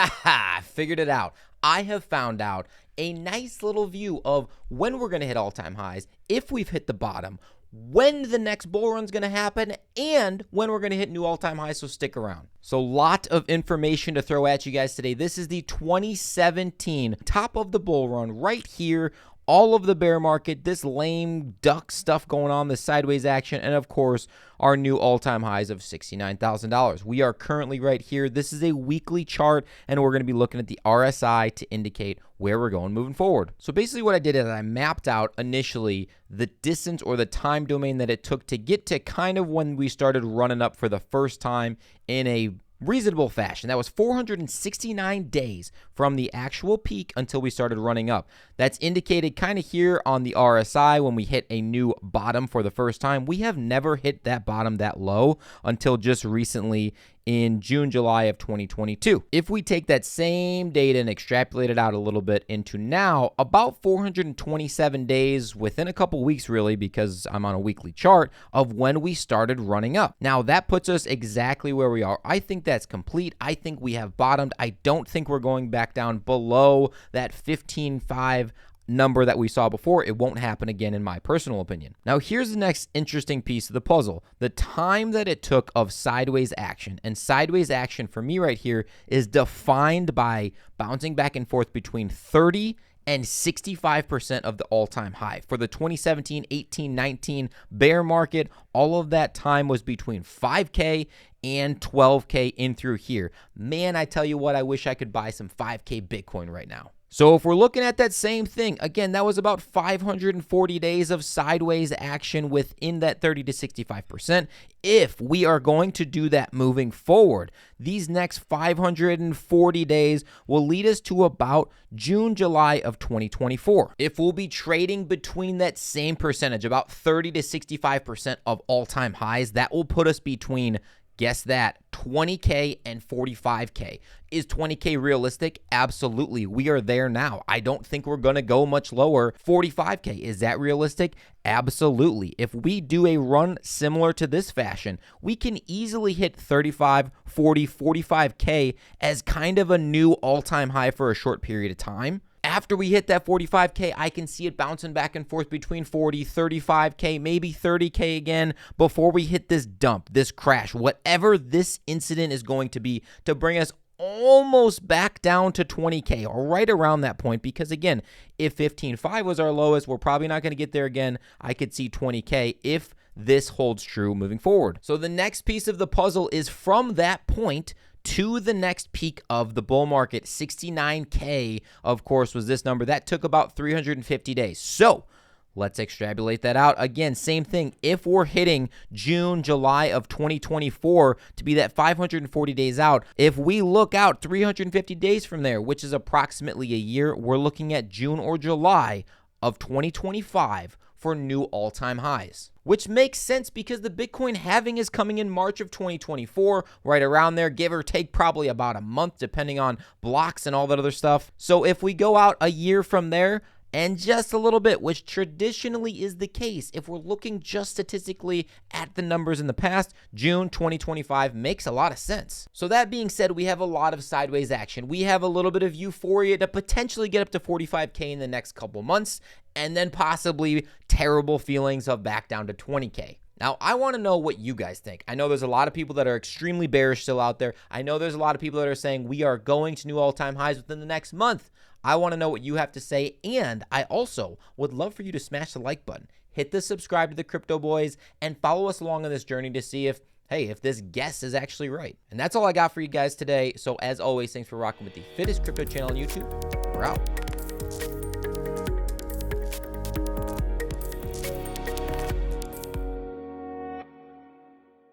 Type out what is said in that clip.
Ha! I figured it out. I have found out a nice little view of when we're going to hit all-time highs, if we've hit the bottom, when the next bull run's going to happen, and when we're going to hit new all-time highs, so stick around. So lot of information to throw at you guys today. This is the 2017 top of the bull run right here. All of the bear market, this lame duck stuff going on, the sideways action, and of course, our new all-time highs of $69,000. We are currently right here. This is a weekly chart, and we're going to be looking at the RSI to indicate where we're going moving forward. So basically what I did is I mapped out initially the distance or the time domain that it took to get to kind of when we started running up for the first time in a reasonable fashion. That was 469 days from the actual peak until we started running up. That's indicated kind of here on the RSI when we hit a new bottom for the first time. We have never hit that bottom that low until just recently in June, July of 2022. If we take that same data and extrapolate it out a little bit into now, about 427 days within a couple weeks really, because I'm on a weekly chart, of when we started running up. Now that puts us exactly where we are. I think that's complete. I think we have bottomed. I don't think we're going back down below that 15.5 number that we saw before. It won't happen again in my personal opinion. Now here's the next interesting piece of the puzzle. The time that it took of sideways action, and sideways action for me right here is defined by bouncing back and forth between 30 and 65% of the all-time high. For the 2017, 18, 19 bear market, all of that time was between 5K and 12K in through here. Man, I tell you what, I wish I could buy some 5K Bitcoin right now. So if we're looking at that same thing, again, that was about 540 days of sideways action within that 30 to 65%. If we are going to do that moving forward, these next 540 days will lead us to about June, July of 2024. If we'll be trading between that same percentage, about 30 to 65% of all-time highs, that will put us between, guess that, 20K and 45K. Is 20K realistic? Absolutely. We are there now. I don't think we're going to go much lower. 45K, is that realistic? Absolutely. If we do a run similar to this fashion, we can easily hit 35, 40, 45K as kind of a new all-time high for a short period of time. After we hit that 45K, I can see it bouncing back and forth between 40, 35K, maybe 30K again before we hit this dump, this crash, whatever this incident is going to be to bring us almost back down to 20K or right around that point. Because again, if 15.5 was our lowest, we're probably not going to get there again. I could see 20K if this holds true moving forward. So the next piece of the puzzle is from that point to the next peak of the bull market. 69K, of course, was this number. That took about 350 days. So let's extrapolate that out. Again, same thing. If we're hitting June, July of 2024 to be that 540 days out, if we look out 350 days from there, which is approximately a year, we're looking at June or July of 2025 for new all-time highs, which makes sense because the Bitcoin halving is coming in March of 2024, right around there, give or take probably about a month, depending on blocks and all that other stuff. So if we go out a year from there, and just a little bit, which traditionally is the case, if we're looking just statistically at the numbers in the past, June 2025 makes a lot of sense. So that being said, we have a lot of sideways action. We have a little bit of euphoria to potentially get up to 45K in the next couple months, and then possibly terrible feelings of back down to 20K. Now, I want to know what you guys think. I know there's a lot of people that are extremely bearish still out there. I know there's a lot of people that are saying we are going to new all-time highs within the next month. I want to know what you have to say, and I also would love for you to smash the like button, hit the subscribe to the Crypto Boys, and follow us along on this journey to see if, hey, if this guess is actually right. And that's all I got for you guys today. So as always, thanks for rocking with the fittest crypto channel on YouTube. We're out.